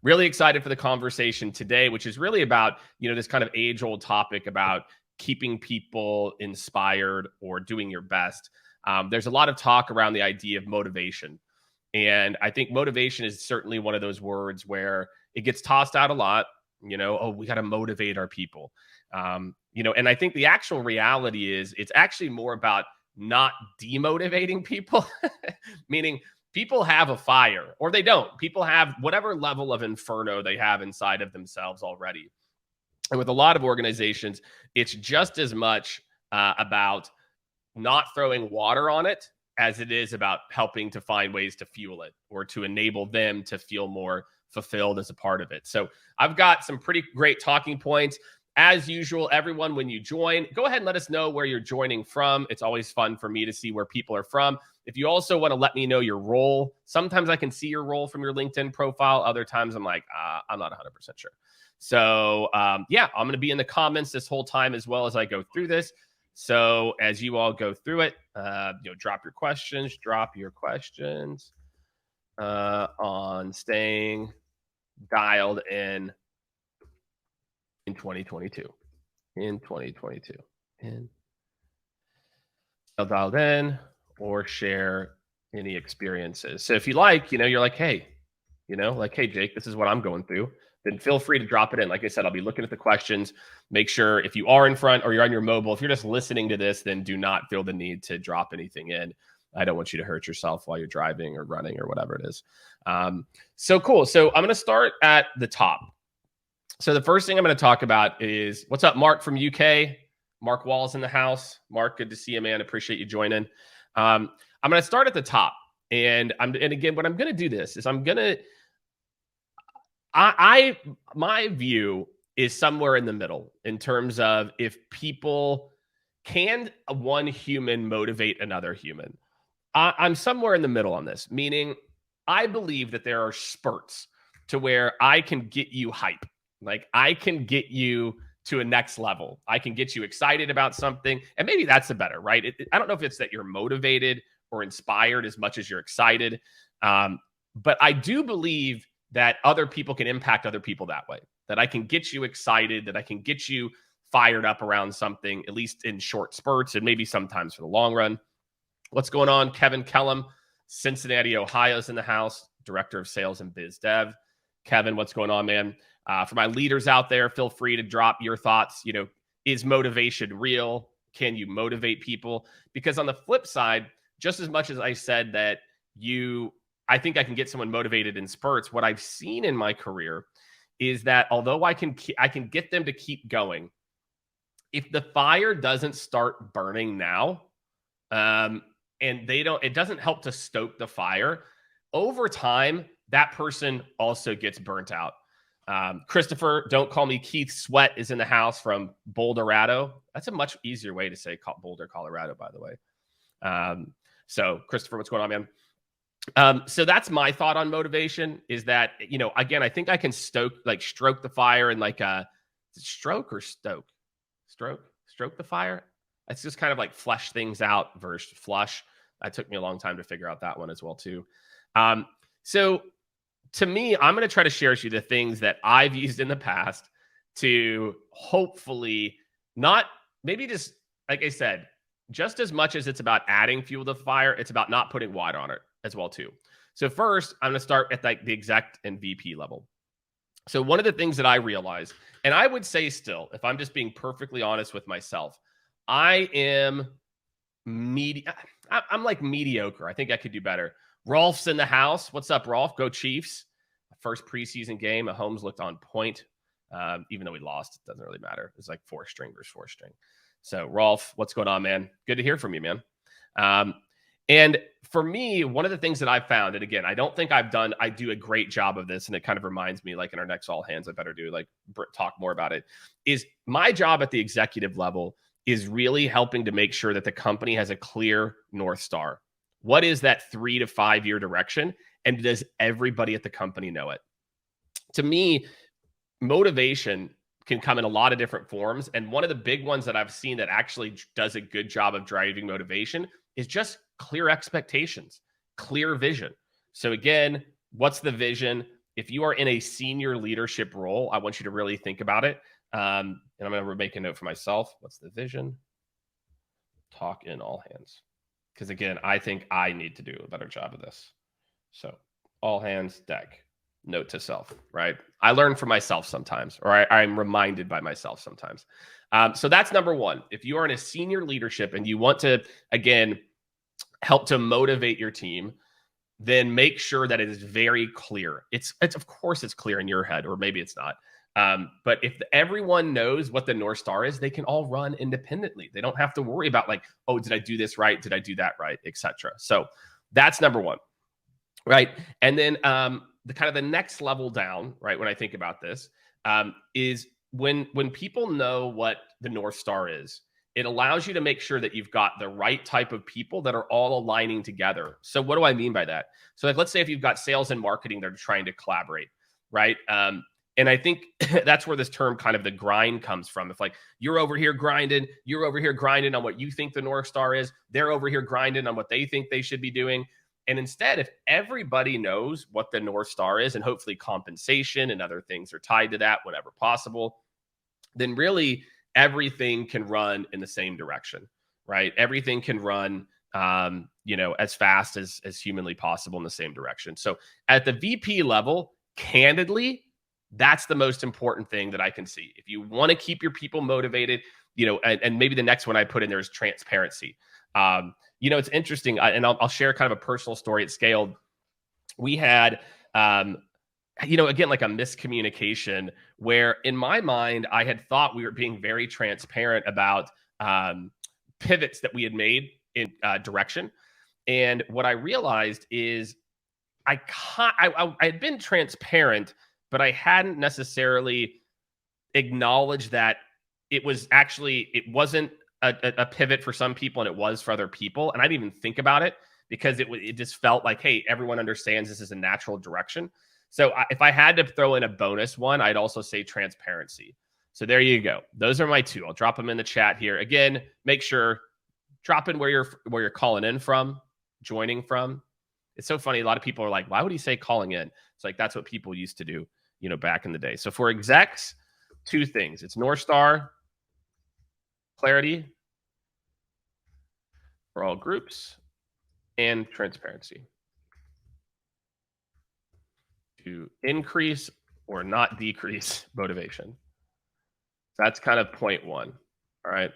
really excited for the conversation today, which is really about, this kind of age-old topic about keeping people inspired or doing your best. There's a lot of talk around the idea of motivation. And I think motivation is certainly one of those words where it gets tossed out a lot, oh, we got to motivate our people. And I think the actual reality is it's actually more about not demotivating people, meaning people have a fire or they don't. People have whatever level of inferno they have inside of themselves already. And with a lot of organizations, it's just as much about not throwing water on it as it is about helping to find ways to fuel it or to enable them to feel more fulfilled as a part of it. So I've got some pretty great talking points. As usual, everyone, when you join, go ahead and let us know where you're joining from. It's always fun for me to see where people are from. If you also want to let me know your role, sometimes I can see your role from your LinkedIn profile. Other times I'm like, I'm not 100% sure. So I'm going to be in the comments this whole time as well as I go through this. So as you all go through it, drop your questions on staying dialed in 2022. Dialed in or share any experiences. So if you like, you're like, hey, hey, Jake, this is what I'm going through. Then feel free to drop it in. Like I said, I'll be looking at the questions. Make sure if you are in front or you're on your mobile, if you're just listening to this, then do not feel the need to drop anything in. I don't want you to hurt yourself while you're driving or running or whatever it is. So cool. So I'm going to start at the top. So the first thing I'm going to talk about is, what's up, Mark from UK? Mark Wall's in the house. Mark, good to see you, man. Appreciate you joining. I'm going to start at the top. And again, what I'm going to do this is my view is somewhere in the middle in terms of if people can one human motivate another human. I'm somewhere in the middle on this, meaning I believe that there are spurts to where I can get you hype. Like I can get you to a next level. I can get you excited about something. And maybe that's the better, right? I don't know if it's that you're motivated or inspired as much as you're excited. But I do believe that other people can impact other people that way, that I can get you excited, that I can get you fired up around something, at least in short spurts and maybe sometimes for the long run. What's going on? Kevin Kellum, Cincinnati, Ohio's in the house, Director of Sales and Biz Dev. Kevin, what's going on, man? For my leaders out there, feel free to drop your thoughts. Is motivation real? Can you motivate people? Because on the flip side, just as much as I said that I think I can get someone motivated in spurts, what I've seen in my career is that although I can get them to keep going, if the fire doesn't start burning now, and it doesn't help to stoke the fire, over time, that person also gets burnt out. Christopher, don't call me Keith Sweat, is in the house from Boulderado. That's a much easier way to say Boulder, Colorado, by the way. So Christopher, what's going on, man? So that's my thought on motivation is that, again, I think I can stroke the fire and stroke the fire. It's just kind of like flesh things out versus flush. That took me a long time to figure out that one as well too. So to me, I'm going to try to share with you the things that I've used in the past to hopefully not, maybe just, like I said, just as much as it's about adding fuel to the fire, it's about not putting water on it as well too. So first, I'm going to start at the exec and VP level. So one of the things that I realized, and I would say still, if I'm just being perfectly honest with myself, I am I'm like mediocre. I think I could do better. Rolf's in the house. What's up, Rolf? Go Chiefs. First preseason game. Mahomes looked on point. Even though we lost, it doesn't really matter. It's like 4-string versus 4-string. So Rolf, what's going on, man? Good to hear from you, man. And for me, one of the things that I've found, and again, I don't think I do a great job of this, and it kind of reminds me, like in our next all hands, I better do talk more about it, is my job at the executive level is really helping to make sure that the company has a clear North Star. What is that 3 to 5 year direction? And does everybody at the company know it? To me, motivation can come in a lot of different forms. And one of the big ones that I've seen that actually does a good job of driving motivation is just clear expectations, clear vision. So again, what's the vision? if you are in a senior leadership role, I want you to really think about it. And I'm going to make a note for myself. What's the vision? Talk in all hands. Because again, I think I need to do a better job of this. So all hands deck. Note to self, right? I learn from myself sometimes, or I'm reminded by myself sometimes. So that's number one. If you are in a senior leadership and you want to, again, help to motivate your team, then make sure that it is very clear. It's of course it's clear in your head, or maybe it's not. But if everyone knows what the North Star is, they can all run independently. They don't have to worry about like, oh, did I do this right? Did I do that right? Etc. So that's number one, right? And then the kind of the next level down, right? When I think about this, is when people know what the North Star is, it allows you to make sure that you've got the right type of people that are all aligning together. So what do I mean by that? So like, let's say if you've got sales and marketing, they're trying to collaborate, right? And I think that's where this term kind of the grind comes from. If like you're over here grinding on what you think the North Star is, they're over here grinding on what they think they should be doing. And instead, if everybody knows what the North Star is, and hopefully compensation and other things are tied to that whenever possible, then really everything can run in the same direction, right? Everything can run, as fast as humanly possible in the same direction. So at the VP level, candidly, that's the most important thing that I can see. If you want to keep your people motivated, and maybe the next one I put in there is transparency. It's interesting, and I'll share kind of a personal story at Skaled. We had, again, like a miscommunication where in my mind, I had thought we were being very transparent about pivots that we had made in direction. And what I realized is I had been transparent, but I hadn't necessarily acknowledged that it wasn't a pivot for some people and it was for other people. And I didn't even think about it because it just felt like, hey, everyone understands this is a natural direction. So if I had to throw in a bonus one, I'd also say transparency. So there you go. Those are my two. I'll drop them in the chat here. Again, make sure drop in where you're calling in from, joining from. It's so funny. A lot of people are like, why would he say calling in? It's like, that's what people used to do, back in the day. So for execs, two things. It's North Star, clarity for all groups, and transparency to increase or not decrease motivation. That's kind of point one. All right.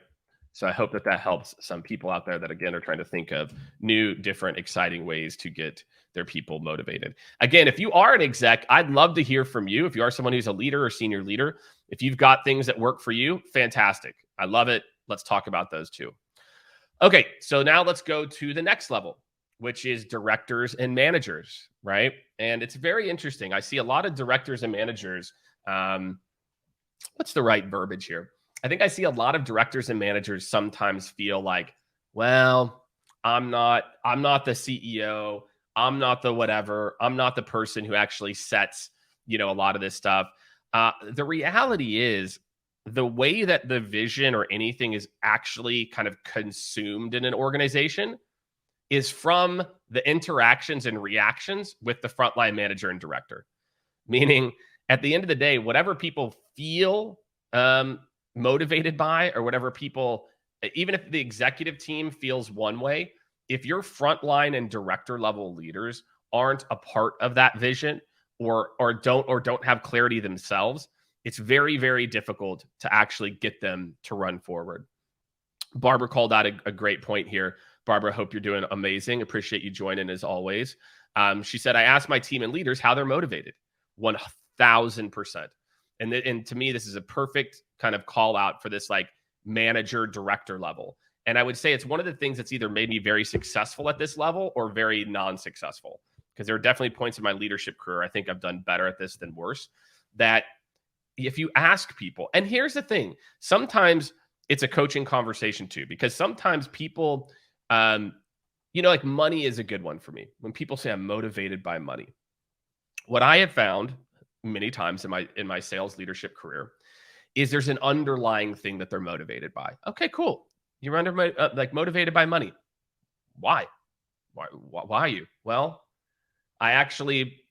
So I hope that helps some people out there that, again, are trying to think of new, different, exciting ways to get their people motivated. Again, if you are an exec, I'd love to hear from you. If you are someone who's a leader or senior leader, if you've got things that work for you, fantastic. I love it. Let's talk about those too. Okay, so now let's go to the next level, which is directors and managers, right? And it's very interesting. I see a lot of directors and managers. What's the right verbiage here? I think I see a lot of directors and managers sometimes feel like, well, I'm not the CEO. I'm not the whatever. I'm not the person who actually sets, a lot of this stuff. The reality is the way that the vision or anything is actually kind of consumed in an organization is from the interactions and reactions with the frontline manager and director. Meaning, at the end of the day, whatever people feel motivated by, or whatever people, even if the executive team feels one way, if your frontline and director level leaders aren't a part of that vision or don't have clarity themselves, it's very, very difficult to actually get them to run forward. Barbara called out a great point here. Barbara, hope you're doing amazing. Appreciate you joining as always. She said, I asked my team and leaders how they're motivated. 1000%. And to me, this is a perfect kind of call out for this like manager director level. And I would say it's one of the things that's either made me very successful at this level or very non-successful. Because there are definitely points in my leadership career, I think I've done better at this than worse, that if you ask people, and here's the thing, sometimes it's a coaching conversation too, because sometimes people, like money is a good one for me. When people say I'm motivated by money, what I have found many times in my sales leadership career is there's an underlying thing that they're motivated by. Okay, cool. You're motivated by money. Why? Why are you? Well, I actually,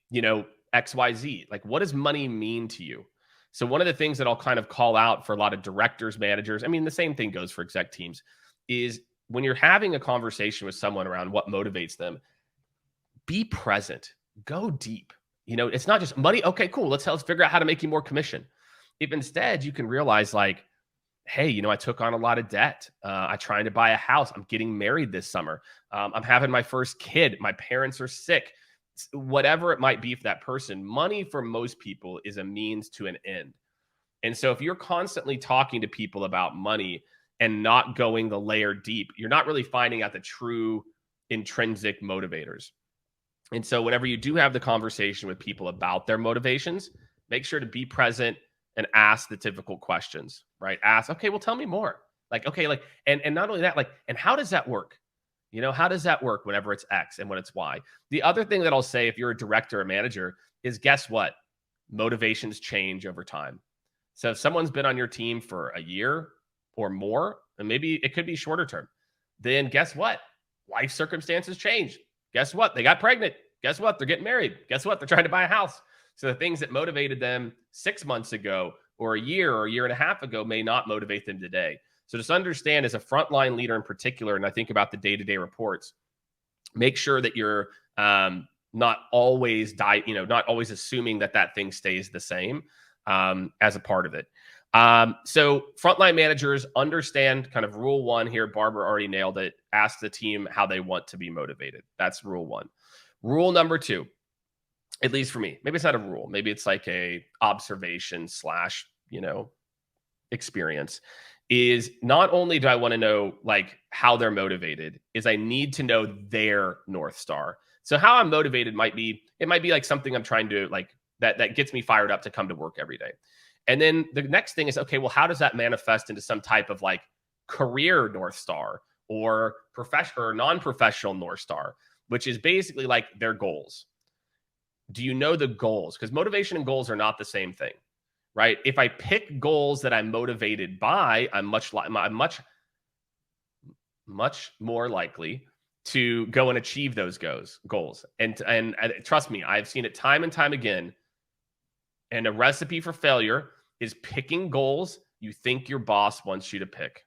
XYZ. Like, what does money mean to you? So one of the things that I'll kind of call out for a lot of directors, managers, I mean, the same thing goes for exec teams, is when you're having a conversation with someone around what motivates them, be present, go deep. It's not just money. Okay, cool. Let's figure out how to make you more commission. If instead you can realize, like, hey, I took on a lot of debt. I'm trying to buy a house. I'm getting married this summer. I'm having my first kid. My parents are sick. Whatever it might be for that person, money for most people is a means to an end. And so if you're constantly talking to people about money and not going the layer deep, you're not really finding out the true intrinsic motivators. And so whenever you do have the conversation with people about their motivations, make sure to be present and ask the difficult questions, right? Ask, okay, well, tell me more. Like, okay, like, and not only that, like, and how does that work? How does that work whenever it's X and when it's Y? The other thing that I'll say, if you're a director or manager, is guess what? Motivations change over time. So if someone's been on your team for a year or more, and maybe it could be shorter term, then guess what? Life circumstances change. Guess what? They got pregnant. Guess what? They're getting married. Guess what? They're trying to buy a house. So the things that motivated them 6 months ago or a year and a half ago may not motivate them today. So just understand, as a frontline leader in particular, and I think about the day-to-day reports, make sure that you're not always not always assuming that thing stays the same as a part of it. So frontline managers understand kind of rule one here. Barbara already nailed it. Ask the team how they want to be motivated. That's rule one. Rule number two, at least for me, maybe it's not a rule. Maybe it's like a observation slash, experience, is not only do I want to know like how they're motivated, is I need to know their North Star. So how I'm motivated might be like something I'm trying to like that gets me fired up to come to work every day. And then the next thing is, okay, well, how does that manifest into some type of like career North Star or professional or non-professional North Star, which is basically like their goals. Do you know the goals? Because motivation and goals are not the same thing, right? If I pick goals that I'm motivated by, I'm much more likely to go and achieve those goals. And trust me, I've seen it time and time again. And a recipe for failure is picking goals you think your boss wants you to pick.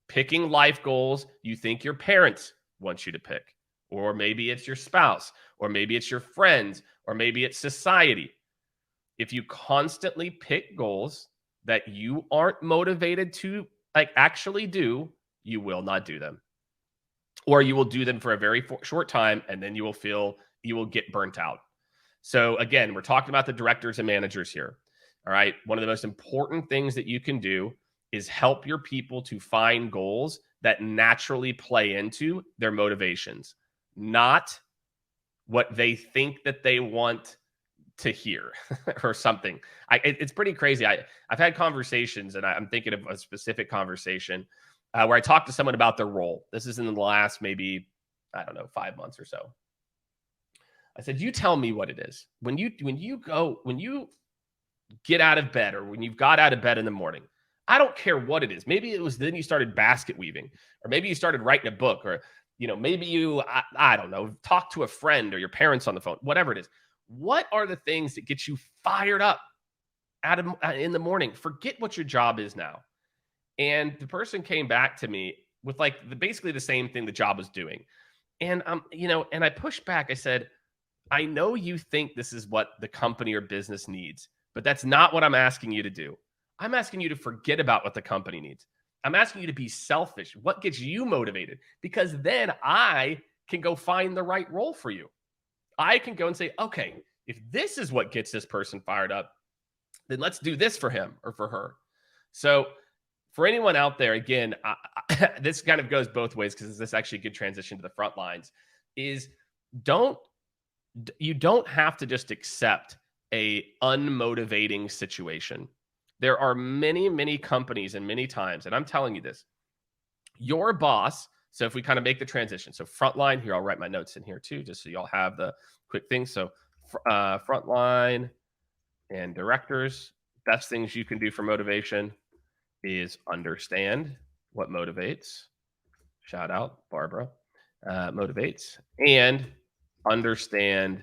Picking life goals you think your parents want you to pick. Or maybe it's your spouse, or maybe it's your friends, or maybe it's society. If you constantly pick goals that you aren't motivated to like actually do, you will not do them. Or you will do them for a very short time, and then you will get burnt out. So again, we're talking about the directors and managers here. All right. One of the most important things that you can do is help your people to find goals that naturally play into their motivations, not what they think that they want to hear or something. It's pretty crazy. I've had conversations, and I'm thinking of a specific conversation where I talked to someone about their role. This is in the last maybe, 5 months or so. I said, you tell me what it is. When you get out of bed, or when you've got out of bed in the morning, I don't care what it is. Maybe it was then you started basket weaving, or maybe you started writing a book, or maybe you, I don't know, talk to a friend or your parents on the phone, whatever it is. What are the things that get you fired up in the morning? Forget what your job is now. And the person came back to me with like basically the same thing the job was doing. And and I pushed back. I said, I know you think this is what the company or business needs, but that's not what I'm asking you to do. I'm asking you to forget about what the company needs. I'm asking you to be selfish. What gets you motivated? Because then I can go find the right role for you. I can go and say, okay, if this is what gets this person fired up, then let's do this for him or for her. So for anyone out there, again, this kind of goes both ways, because this is actually a good transition to the front lines, is you don't have to just accept a unmotivating situation. There are many, many companies and many times, and I'm telling you this, your boss. So if we kind of make the transition, so frontline here, I'll write my notes in here too, just so y'all have the quick things. So frontline and directors, best things you can do for motivation is understand what motivates. Shout out Barbara, motivates, and understand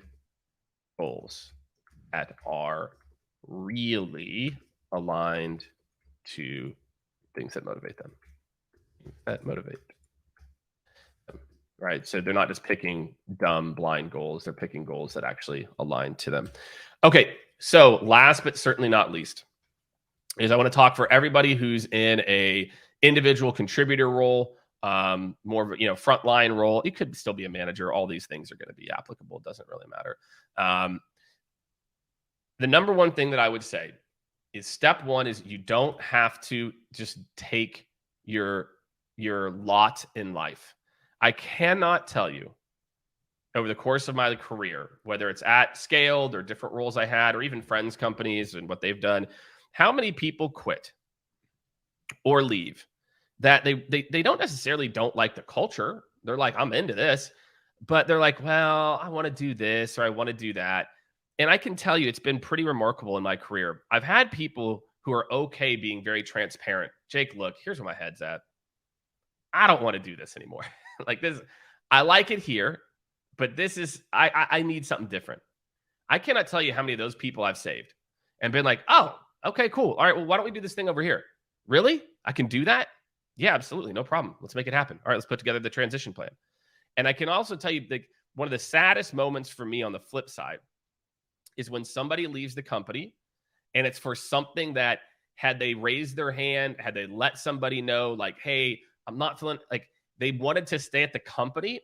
goals. that are really aligned to things that motivate them. That motivate them. Right. So they're not just picking dumb, blind goals. They're picking goals that actually align to them. Okay. So last but certainly not least is I want to talk for everybody who's in a individual contributor role, more of a frontline role. You could still be a manager. All these things are going to be applicable. It doesn't really matter. The number one thing that I would say is step one is you don't have to just take your lot in life. I cannot tell you over the course of my career, whether it's at Scaled or different roles I had, or even friends companies and what they've done, how many people quit or leave that they don't necessarily don't like the culture. They're like, I'm into this, but they're like, well, I want to do this or I want to do that. And I can tell you, it's been pretty remarkable in my career. I've had people who are okay being very transparent. Jake, look, here's where my head's at. I don't want to do this anymore. Like this, I like it here, but this is I need something different. I cannot tell you how many of those people I've saved and been like, oh, okay, cool. All right, well, why don't we do this thing over here? Really? I can do that? Yeah, absolutely. No problem. Let's make it happen. All right, let's put together the transition plan. And I can also tell you, like, one of the saddest moments for me on the flip side is when somebody leaves the company and it's for something that had they raised their hand, had they let somebody know, like, hey, I'm not feeling like they wanted to stay at the company,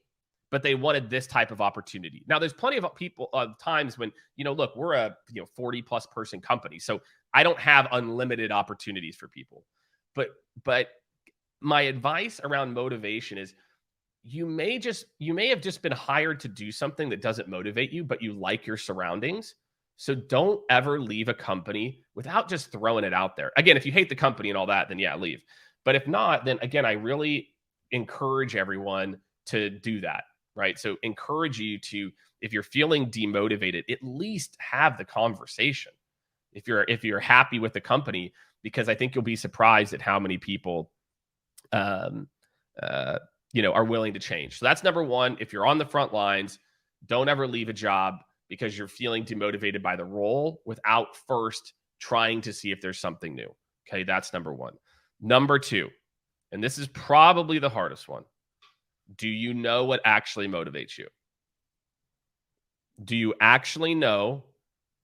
but they wanted this type of opportunity. Now, there's plenty of people times when, look, we're a 40 plus person company. So I don't have unlimited opportunities for people. But my advice around motivation is you may have just been hired to do something that doesn't motivate you, but you like your surroundings. So don't ever leave a company without just throwing it out there. Again, if you hate the company and all that, then yeah, leave. But if not, then again, I really encourage everyone to do that, right? So encourage you to, if you're feeling demotivated, at least have the conversation. If you're happy with the company, because I think you'll be surprised at how many people are willing to change. So that's number one. If you're on the front lines, don't ever leave a job because you're feeling demotivated by the role without first trying to see if there's something new. Okay, that's number one. Number two, and this is probably the hardest one. Do you know what actually motivates you? Do you actually know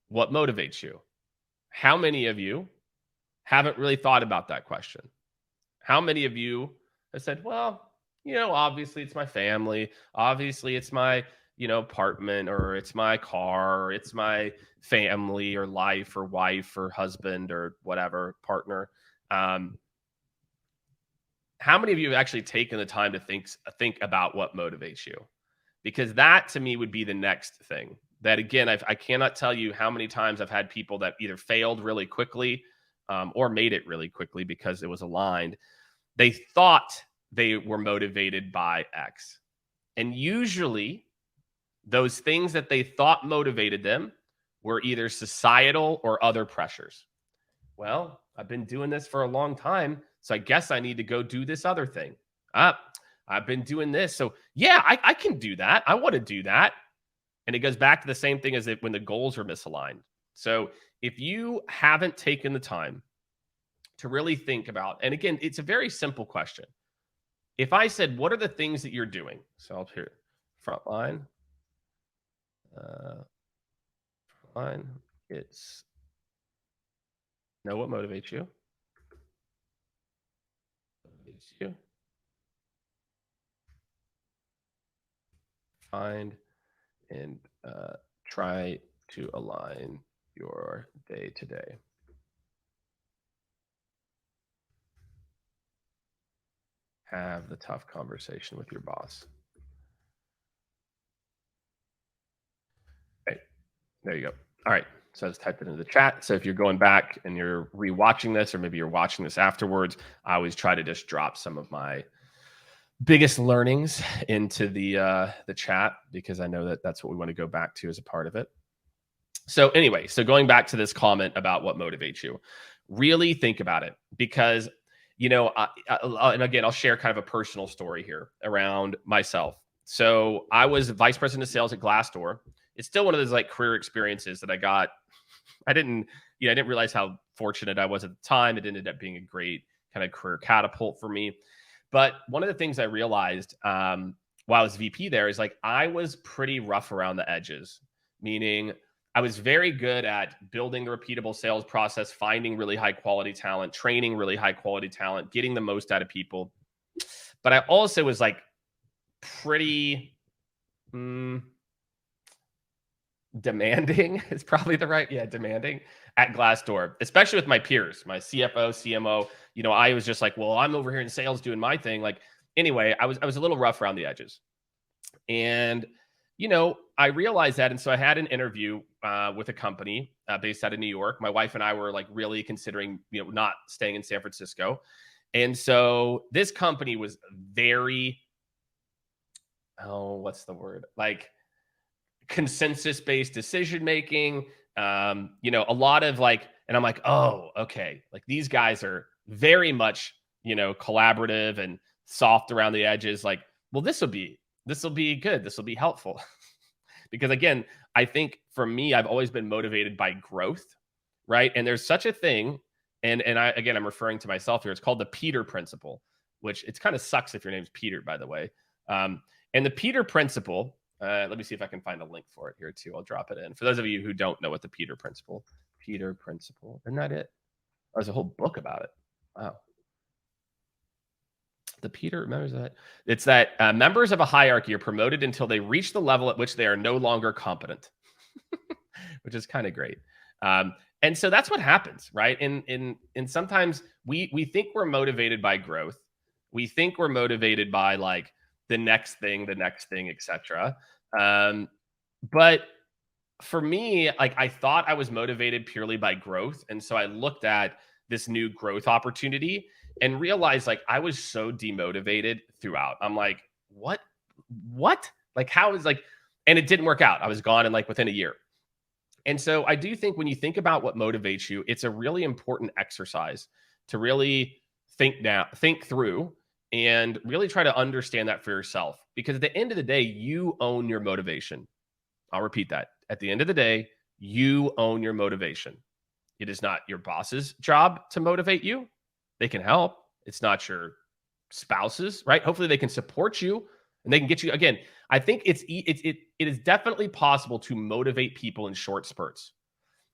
what motivates you? How many of you haven't really thought about that question? How many of you have said, well, obviously it's my family. Obviously it's my, apartment, or it's my car, or it's my family or life or wife or husband or whatever, partner. How many of you have actually taken the time to think about what motivates you? Because that to me would be the next thing. That again, I cannot tell you how many times I've had people that either failed really quickly or made it really quickly because it was aligned. They thought they were motivated by X. And usually those things that they thought motivated them were either societal or other pressures. Well, I've been doing this for a long time, so I guess I need to go do this other thing. I've been doing this. So yeah, I can do that. I want to do that. And it goes back to the same thing as when the goals are misaligned. So if you haven't taken the time to really think about, and again, it's a very simple question. If I said, what are the things that you're doing? So I'll hear frontline. Frontline. It's know what motivates you. Motivates you. Find and try to align your day to day. Have the tough conversation with your boss. Okay, there you go. All right. So I just typed it into the chat. So if you're going back and you're rewatching this, or maybe you're watching this afterwards, I always try to just drop some of my biggest learnings into the chat, because I know that that's what we want to go back to as a part of it. So anyway, so going back to this comment about what motivates you, really think about it, because and again, I'll share kind of a personal story here around myself. So I was vice president of sales at Glassdoor. It's still one of those like career experiences that I got I didn't realize how fortunate I was at the time. It ended up being a great kind of career catapult for me. But one of the things I realized while I was VP there is like I was pretty rough around the edges, meaning I was very good at building the repeatable sales process, finding really high quality talent, training really high quality talent, getting the most out of people. But I also was like pretty demanding is probably the right, yeah, demanding at Glassdoor, especially with my peers, my CFO, CMO. I was just like, well, I'm over here in sales doing my thing. Like, anyway, I was a little rough around the edges. And, I realized that. And so I had an interview with a company based out of New York. My wife and I were like really considering, not staying in San Francisco. And so this company was very, oh, what's the word? Like consensus based decision making. A lot of like, and I'm like, oh, okay. Like these guys are very much, collaborative and soft around the edges. Like, well, this will be good. This will be helpful. Because again, I think for me, I've always been motivated by growth, right? And there's such a thing, and I'm referring to myself here. It's called the Peter principle, which it kind of sucks if your name's Peter, by the way. And the Peter principle. Let me see if I can find a link for it here too. I'll drop it in for those of you who don't know what the Peter principle. Isn't that it? Oh, there's a whole book about it. Wow. The Peter, remembers that? It's that members of a hierarchy are promoted until they reach the level at which they are no longer competent, which is kind of great. And so that's what happens, right? And sometimes we think we're motivated by growth. We think we're motivated by like the next thing, etc. But for me, like I thought I was motivated purely by growth, and so I looked at this new growth opportunity and realized like I was so demotivated throughout. I'm like, what? Like how is like, and it didn't work out. I was gone in like within a year. And so I do think when you think about what motivates you, it's a really important exercise to really think through and really try to understand that for yourself. Because at the end of the day, you own your motivation. I'll repeat that. At the end of the day, you own your motivation. It is not your boss's job to motivate you. They can help. It's not your spouse's, right? Hopefully they can support you and they can get you again. I think it is definitely possible to motivate people in short spurts.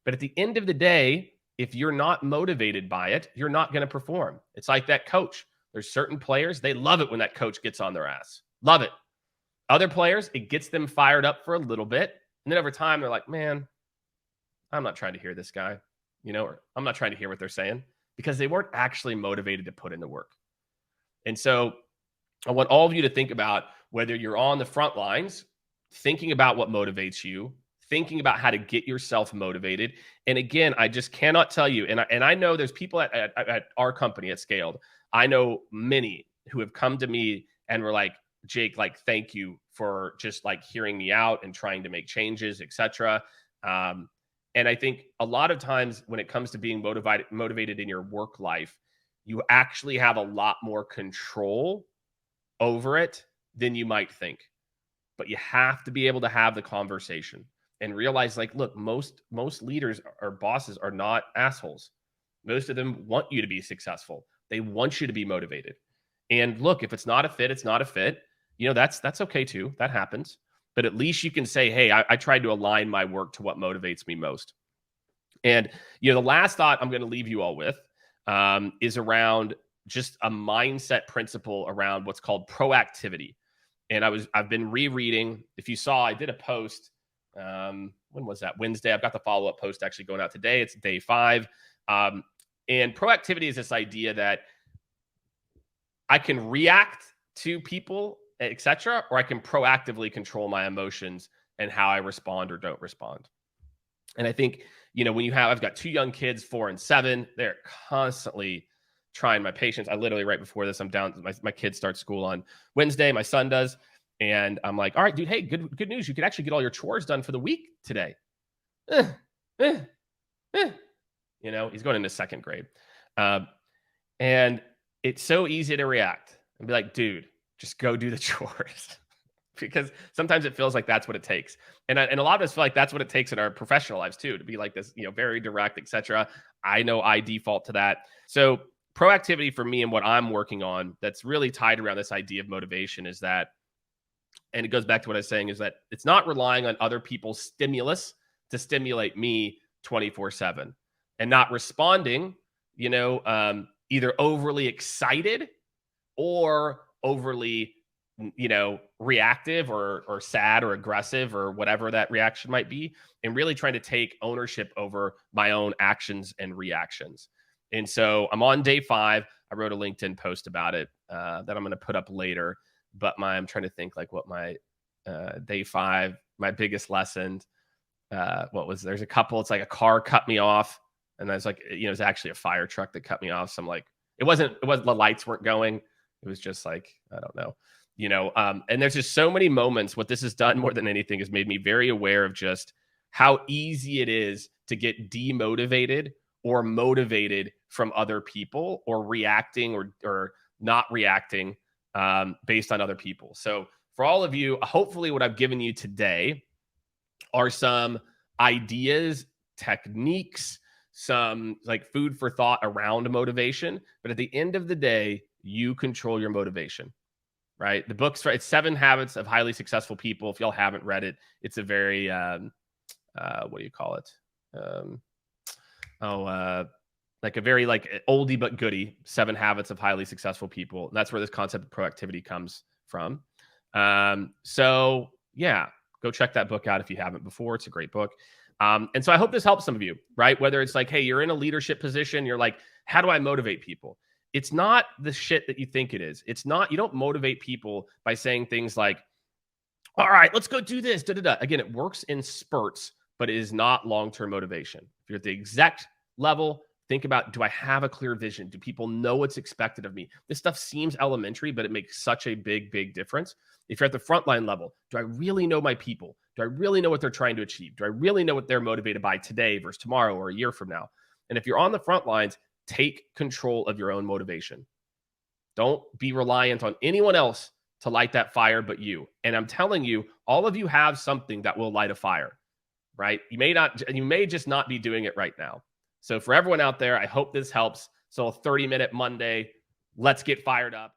But at the end of the day, if you're not motivated by it, you're not going to perform. It's like that coach. There's certain players, they love it when that coach gets on their ass. Love it. Other players, it gets them fired up for a little bit. And then over time, they're like, man, I'm not trying to hear this guy, or I'm not trying to hear what they're saying because they weren't actually motivated to put in the work. And so I want all of you to think about whether you're on the front lines, thinking about what motivates you, thinking about how to get yourself motivated. And again, I just cannot tell you, and I know there's people at our company at Skaled. I know many who have come to me and were like, Jake, like, thank you for just like hearing me out and trying to make changes, etc. And I think a lot of times when it comes to being motivated in your work life, you actually have a lot more control over it than you might think. But you have to be able to have the conversation and realize, like, look, most leaders or bosses are not assholes. Most of them want you to be successful. They want you to be motivated. And look, if it's not a fit, it's not a fit. That's okay too. That happens. But at least you can say, hey, I tried to align my work to what motivates me most. And, the last thought I'm going to leave you all with is around just a mindset principle around what's called proactivity. And I've been rereading. If you saw, I did a post. When was that? Wednesday. I've got the follow-up post actually going out today. It's day 5. And proactivity is this idea that I can react to people, etc., or I can proactively control my emotions and how I respond or don't respond. And I think, when I've got 2 young kids, 4 and 7, they're constantly trying my patience. I literally, right before this, I'm down. My kids start school on Wednesday. My son does. And I'm like, all right, dude, hey, good news. You could actually get all your chores done for the week today. He's going into 2nd grade. And it's so easy to react and be like, dude, just go do the chores. because sometimes it feels like that's what it takes. And a lot of us feel like that's what it takes in our professional lives too, to be like this, very direct, etc. I know I default to that. So proactivity for me and what I'm working on that's really tied around this idea of motivation is that, and it goes back to what I was saying, is that it's not relying on other people's stimulus to stimulate me 24/7 and not responding, either overly excited or overly reactive or sad or aggressive or whatever that reaction might be, and really trying to take ownership over my own actions and reactions. And so I'm on day 5. I wrote a LinkedIn post about it that I'm going to put up later, but I'm trying to think like what my day 5, my biggest lesson, what was, there's a couple, it's like a car cut me off, and I was like, it's actually a fire truck that cut me off. So I'm like, it wasn't the lights weren't going. It was just like, I don't know, and there's just so many moments. What this has done more than anything has made me very aware of just how easy it is to get demotivated or motivated from other people, or reacting or not reacting based on other people. So for all of you, hopefully what I've given you today are some ideas, techniques, some like food for thought around motivation. But at the end of the day, you control your motivation, right? The book's it's 7 Habits of Highly Successful People. If y'all haven't read it, it's a very, what do you call it? Like a very like oldie but goodie, 7 Habits of Highly Successful People. And that's where this concept of proactivity comes from. So yeah, go check that book out if you haven't before. It's a great book. And so I hope this helps some of you, right? Whether it's like, hey, you're in a leadership position, you're like, how do I motivate people? It's not the shit that you think it is. It's not, you don't motivate people by saying things like, all right, let's go do this. Da, da, da. Again, it works in spurts, but it is not long-term motivation. If you're at the exec level, think about, do I have a clear vision? Do people know what's expected of me? This stuff seems elementary, but it makes such a big, big difference. If you're at the frontline level, do I really know my people? Do I really know what they're trying to achieve? Do I really know what they're motivated by today versus tomorrow or a year from now? And if you're on the front lines, take control of your own motivation. Don't be reliant on anyone else to light that fire but you. And I'm telling you, all of you have something that will light a fire, right? You may just not be doing it right now. So for everyone out there, I hope this helps. So 30-minute Monday, let's get fired up.